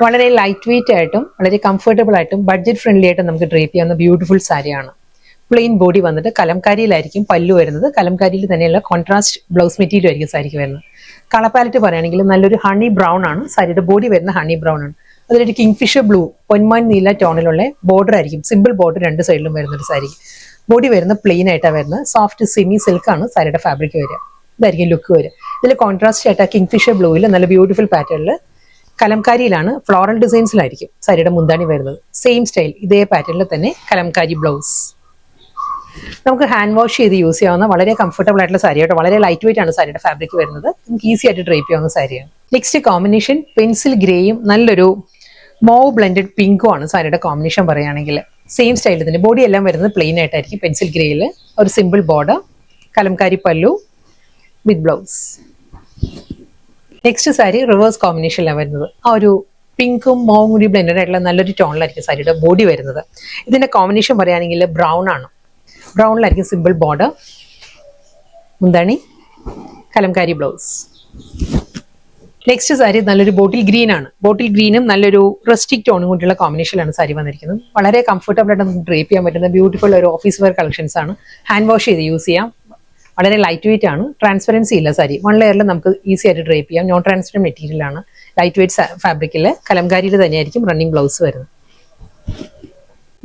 വളരെ light weight ആയിട്ടും വളരെ കംഫർട്ടബിൾ ആയിട്ടും ബഡ്ജറ്റ് ഫ്രണ്ട്ലി ആയിട്ടും നമുക്ക് ഡ്രേപ്പ് ചെയ്യാവുന്ന ബ്യൂട്ടിഫുൾ സാരിയാണ്. പ്ലെയിൻ ബോഡി വന്നിട്ട് കലംകാരിയിലായിരിക്കും പല്ലു വരുന്നത്. കലംകാരിയിൽ തന്നെയുള്ള കോൺട്രാസ്റ്റ് ബ്ലൗസ് മെറ്റീരിയൽ ആയിരിക്കും സാരിക്ക് വരുന്നത്. കളർ പാലറ്റ് പറയുകയാണെങ്കിൽ നല്ലൊരു ഹണി ബ്രൗൺ ആണ്. സാരിയുടെ ബോഡി വരുന്ന ഹണി ബ്രൗൺ ആണ്. അതിലൊരു കിങ്ഫിഷർ ബ്ലൂ പൊന്മാൻ നീല ടോണിലുള്ള ബോർഡർ ആയിരിക്കും. സിമ്പിൾ ബോർഡർ രണ്ട് സൈഡിലും വരുന്ന ഒരു സാരി. ബോഡി വരുന്ന പ്ലെയിൻ ആയിട്ടാണ് വരുന്നത്. സോഫ്റ്റ് സെമി സിൽക്ക് ആണ് സാരിയുടെ ഫാബ്രിക് വരിക. ഇതായിരിക്കും ലുക്ക് വരിക. ഇതിൽ കോൺട്രാസ്റ്റ് ആയിട്ട് കിങ്ഫിഷർ ബ്ലൂവിൽ നല്ല ബ്യൂട്ടിഫുൾ പാറ്റേണിൽ കലംകാരിയിലാണ് ഫ്ലോറൽ ഡിസൈൻസിലായിരിക്കും സാരിയുടെ മുന്താണി വരുന്നത്. സെയിം സ്റ്റൈൽ ഇതേ പാറ്റേണിൽ തന്നെ കലംകാരി ബ്ലൗസ്. നമുക്ക് ഹാൻഡ് വാഷ് ചെയ്ത് യൂസ് ചെയ്യാവുന്ന വളരെ കംഫർട്ടബിൾ ആയിട്ടുള്ള സാരി ആയിട്ട് വളരെ ലൈറ്റ് വെയിറ്റ് ആണ് സാരിയുടെ ഫാബ്രിക് വരുന്നത്. നമുക്ക് ഈസി ആയിട്ട് ഡ്രേപ്പ് ചെയ്യാവുന്ന സാരിയാണ്. നെക്സ്റ്റ് കോമ്പിനേഷൻ പെൻസിൽ ഗ്രേയും നല്ലൊരു മോവ് ബ്ലെൻഡഡ് പിങ്കും ആണ് സാരിയുടെ കോമ്പിനേഷൻ പറയുകയാണെങ്കിൽ. സെയിം സ്റ്റൈലിൽ തന്നെ ബോഡി എല്ലാം വരുന്നത് പ്ലെയിൻ ആയിട്ടായിരിക്കും. പെൻസിൽ ഗ്രേയിൽ ഒരു simple border, kalamkari pallu with blouse. Next sari reverse കോമ്പിനേഷനിലാണ് വരുന്നത്. ആ ഒരു പിങ്കും മോവും കൂടി ബ്ലെൻഡഡ് ആയിട്ടുള്ള നല്ലൊരു ടോണിലായിരിക്കും സാരിയുടെ ബോഡി വരുന്നത്. ഇതിന്റെ കോമ്പിനേഷൻ പറയുകയാണെങ്കിൽ ബ്രൗൺ ആണ്. ബ്രൗണിലായിരിക്കും സിമ്പിൾ ബോർഡർ, മുന്താണി, കലംകാരി ബ്ലൗസ്. നെക്സ്റ്റ് സാരി നല്ലൊരു ബോട്ടിൽ ഗ്രീൻ ആണ്. ബോട്ടിൽ ഗ്രീനും നല്ലൊരു റസ്റ്റിക് ടോണും കൂടിയുള്ള കോമ്പിനേഷനിലാണ് സാരി വന്നിരിക്കുന്നത്. വളരെ കംഫർട്ടബിൾ ആയിട്ട് നമുക്ക് ഡ്രേപ്പ് ചെയ്യാൻ പറ്റുന്ന ബ്യൂട്ടിഫുൾ ഒരു ഓഫീസ് വെയർ കളക്ഷൻസ് ആണ്. ഹാൻഡ് വാഷ് ചെയ്ത് യൂസ് ചെയ്യാം. വളരെ ലൈറ്റ് വെയിറ്റ് ആണ്. ട്രാൻസ്പെറൻസി ഇല്ല സാരി. വൺ ലെയറിൽ നമുക്ക് ഈസി ആയിട്ട് ഡ്രേപ്പ് ചെയ്യാം. നോൺ ട്രാൻസ്പെറൻറ്റ് മെറ്റീരിയൽ ആണ്. ലൈറ്റ് വെയിറ്റ് ഫാബ്രിക്കിൽ കലംകാരിയിൽ തന്നെയായിരിക്കും റണ്ണിങ് ബ്ലൗസ് വരുന്നത്.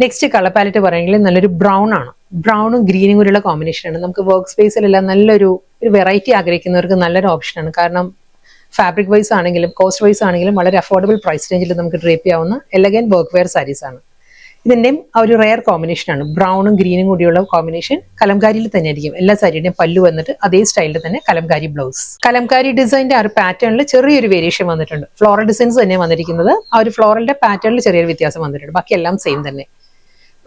നെക്സ്റ്റ് കളർ പാലറ്റ് പറയുമെങ്കിൽ നല്ലൊരു ബ്രൗൺ ആണ്. ബ്രൗണും ഗ്രീനും കൂടിയുള്ള കോമ്പിനേഷനാണ്. നമുക്ക് വർക്ക് സ്പേസിലെല്ലാം നല്ലൊരു വെറൈറ്റി ആഗ്രഹിക്കുന്നവർക്ക് നല്ലൊരു ഓപ്ഷനാണ്. കാരണം ഫാബ്രിക് വൈസ് ആണെങ്കിലും കോസ്റ്റ് വൈസ് ആണെങ്കിലും വളരെ അഫോർഡബിൾ പ്രൈസ് റേഞ്ചിൽ നമുക്ക് ഡ്രേപ്പ് ചെയ്യാവുന്ന എലഗന്റ് വർക്ക് വെയർ സാരീസ് ആണ്. ഇതിന്റെയും ഒരു റെയർ കോമ്പിനേഷനാണ്. ബ്രൗണും ഗ്രീനും കൂടിയുള്ള കോമ്പിനേഷൻ കലംകാരിയിൽ തന്നെ ആയിരിക്കും. എല്ലാ സാരിയുടെയും പല്ലു വന്നിട്ട് അതേ സ്റ്റൈലിൽ തന്നെ കലംകാരി ബ്ലൗസ്. കലംകാരി ഡിസൈനിന്റെ ആ ഒരു പാറ്റേണിൽ ചെറിയൊരു വേരിയേഷൻ വന്നിട്ടുണ്ട്. ഫ്ലോറൽ ഡിസൈൻസ് തന്നെ വന്നിരിക്കുന്നത്. ആ ഒരു ഫ്ലോറലിന്റെ പാറ്റേണിൽ ചെറിയൊരു വ്യത്യാസം വന്നിട്ടുണ്ട്. ബാക്കി എല്ലാം സെയിം തന്നെ.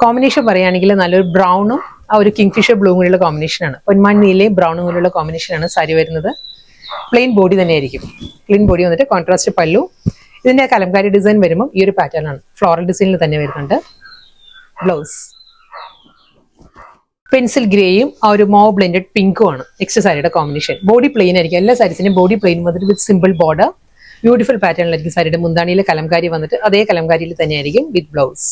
കോമ്പിനേഷൻ പറയുകയാണെങ്കിൽ നല്ലൊരു ബ്രൗണും ആ ഒരു കിങ്ഫിഷർ ബ്ലൂ കൂടിയുള്ള കോമ്പിനേഷനാണ്. പൊന്മാൻ നീലയും ബ്രൗണും കൂടിയുള്ള കോമ്പിനേഷനാണ് സാരി വരുന്നത്. പ്ലെയിൻ ബോഡി തന്നെയായിരിക്കും. പ്ലെയിൻ ബോഡി വന്നിട്ട് കോൺട്രാസ്റ്റ് പല്ലു. ഇതിന്റെ കലംകാരി ഡിസൈൻ വരുമ്പോൾ ഈ ഒരു പാറ്റേൺ ആണ്. ഫ്ലോറൽ ഡിസൈനിൽ തന്നെ വരുന്നുണ്ട്. ബ്ലൗസ് പെൻസിൽ ഗ്രേയും ആ ഒരു മോവ് ബ്ലെൻഡഡ് പിങ്കും ആണ് നെക്സ്റ്റ് സാരിയുടെ കോമ്പിനേഷൻ. ബോഡി പ്ലെയിൻ ആയിരിക്കും. എല്ലാ സാരീസിന്റെയും ബോഡി പ്ലെയിൻ വന്നിട്ട് വിത്ത് സിമ്പിൾ ബോർഡർ, ബ്യൂട്ടിഫുൾ പാറ്റേണിലായിരിക്കും സാരിയുടെ മുന്താണിയിലെ കലംകാരി വന്നിട്ട് അതേ കലംകാരിയിൽ തന്നെയായിരിക്കും വിത്ത് ബ്ലൗസ്.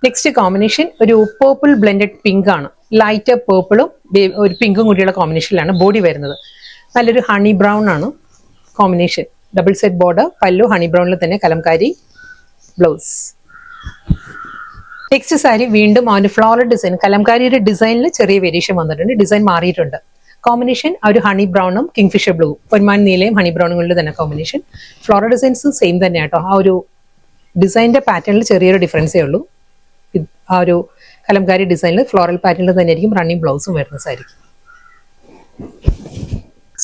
നെക്സ്റ്റ് കോമ്പിനേഷൻ ഒരു പേർപ്പിൾ ബ്ലെൻഡഡ് പിങ്ക് ആണ്. ലൈറ്റ് പേർപ്പിളും ഒരു പിങ്കും കൂടിയുള്ള കോമ്പിനേഷനിലാണ് ബോഡി വരുന്നത്. നല്ലൊരു ഹണി ബ്രൗൺ ആണ് കോമ്പിനേഷൻ. ഡബിൾ സെറ്റ് ബോർഡർ, പല്ലു ഹണി ബ്രൗണിൽ തന്നെ കലംകാരി ബ്ലൗസ്. നെക്സ്റ്റ് സാരി വീണ്ടും ആ ഒരു ഫ്ലോറൽ ഡിസൈൻ. കലംകാരിയുടെ ഡിസൈനിൽ ചെറിയ വേരിയേഷൻ വന്നിട്ടുണ്ട്. ഡിസൈൻ മാറിയിട്ടുണ്ട്. കോമ്പിനേഷൻ ആ ഒരു ഹണി ബ്രൗണും കിങ്ഫിഷർ ബ്ലൂ, പൊന്മാൻ നീലയും ഹണി ബ്രൗണും കൊണ്ട് തന്നെ കോമ്പിനേഷൻ. ഫ്ലോറൽ ഡിസൈൻസ് സെയിം തന്നെ കേട്ടോ. ആ ഒരു ഡിസൈനിന്റെ പാറ്റേണിൽ ചെറിയൊരു ഡിഫറൻസേ ഉള്ളൂ. ആ ഒരു കലംകാരി ഡിസൈനിൽ ഫ്ലോറൽ പാറ്റേണിൽ തന്നെയായിരിക്കും റണ്ണിങ് ബ്ലൗസും വരുന്ന സാരിക്ക്.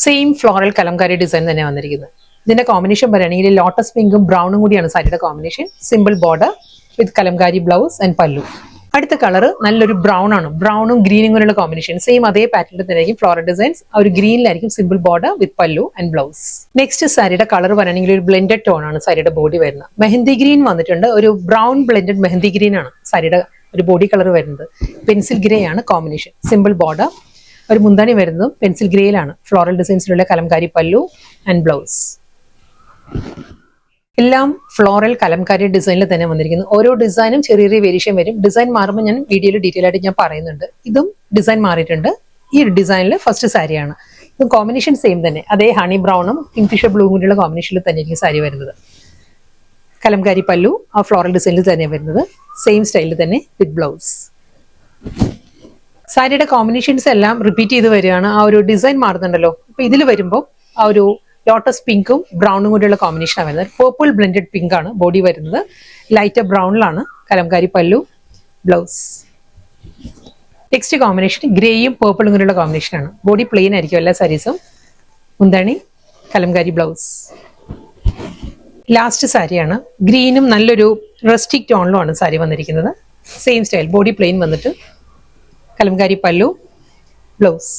സെയിം ഫ്ലോറൽ കലംകാരി ഡിസൈൻ തന്നെ വന്നിരിക്കുന്നത്. ഇതിന്റെ കോമ്പിനേഷൻ പറയുകയാണെങ്കിൽ ലോട്ടസ് പിങ്കും ബ്രൗണും കൂടിയാണ് സാരിയുടെ combination. Simple border with Kalamkari blouse and പല്ലു. അടുത്ത കളർ നല്ലൊരു ബ്രൗൺ ആണ്. ബ്രൗണും ഗ്രീനും കൂടെയുള്ള കോമ്പിനേഷൻ. സെയിം അതേ പാറ്റേണിൽ തന്നെയായിരിക്കും ഫ്ലോറൽ ഡിസൈൻസ്. ആ ഒരു ഗ്രീനിലായിരിക്കും സിമ്പിൾ ബോർഡർ വിത്ത് പല്ലു ആൻഡ് ബ്ലൗസ്. നെക്സ്റ്റ് സാരിയുടെ കളർ പറയുകയാണെങ്കിൽ ഒരു ബ്ലെൻഡഡ് ടോൺ ആണ് സാരിയുടെ ബോഡി വരുന്നത്. മെഹന്തി ഗ്രീൻ വന്നിട്ടുണ്ട്. ഒരു ബ്രൗൺ ബ്ലെൻഡഡ് മെഹന്തി ഗ്രീൻ ആണ് സാരിയുടെ ഒരു ബോഡി കളർ വരുന്നത്. പെൻസിൽ ഗ്രേ ആണ് കോമ്പിനേഷൻ. സിമ്പിൾ ബോർഡർ, ഒരു മുന്താണി വരുന്നതും പെൻസിൽ ഗ്രേയിലാണ്. ഫ്ലോറൽ ഡിസൈൻസിലുള്ള കലംകാരി പല്ലു ആൻഡ് ബ്ലൗസ്. എല്ലാം ഫ്ലോറൽ കലംകാരി ഡിസൈനിൽ തന്നെ വന്നിരിക്കുന്നു. ഓരോ ഡിസൈനും ചെറിയ ചെറിയ വേരിയേഷൻ വരും. ഡിസൈൻ മാറുമ്പോൾ ഞാൻ വീഡിയോയിൽ ഡീറ്റെയിൽ ആയിട്ട് ഞാൻ പറയുന്നുണ്ട്. ഇതും ഡിസൈൻ മാറിയിട്ടുണ്ട്. ഈ ഡിസൈനിൽ ഫസ്റ്റ് സാരിയാണ്. ഇതും കോമ്പിനേഷൻ സെയിം തന്നെ. അതേ ഹണി ബ്രൗണും കിങ്ഫിഷർ ബ്ലൂ കൂടിയുള്ള കോമ്പിനേഷനിൽ തന്നെയായിരിക്കും സാരി വരുന്നത്. കലംകാരി പല്ലു ആ ഫ്ലോറൽ ഡിസൈനിൽ തന്നെ വരുന്നത്. സെയിം സ്റ്റൈലിൽ തന്നെ വിത്ത് ബ്ലൗസ്. സാരിയുടെ കോമ്പിനേഷൻസ് എല്ലാം റിപ്പീറ്റ് ചെയ്ത് വരികയാണ്. ആ ഒരു ഡിസൈൻ മാറുന്നുണ്ടല്ലോ. അപ്പൊ ഇതിൽ വരുമ്പോൾ ആ ഒരു ലോട്ടസ് പിങ്കും ബ്രൗണും കൂടിയുള്ള കോമ്പിനേഷനാണ് വരുന്നത്. പേർപ്പിൾ ബ്ലെൻഡഡ് പിങ്ക് ആണ് ബോഡി വരുന്നത്. ലൈറ്റ് ബ്രൗണിലാണ് കലംകാരി പല്ലു, ബ്ലൗസ്. നെക്സ്റ്റ് കോമ്പിനേഷൻ ഗ്രേയും പേർപ്പിളും കൂടിയുള്ള കോമ്പിനേഷനാണ്. ബോഡി പ്ലെയിൻ ആയിരിക്കും എല്ലാ സാരീസും. മുന്താണി, കലംകാരി ബ്ലൗസ്. ലാസ്റ്റ് സാരിയാണ്. ഗ്രീനും നല്ലൊരു റസ്റ്റിക് ടോണിലുമാണ് സാരി വന്നിരിക്കുന്നത്. Same style. ബോഡി പ്ലെയിൻ വന്നിട്ട് കലംകാരി പല്ലു, ബ്ലൗസ്.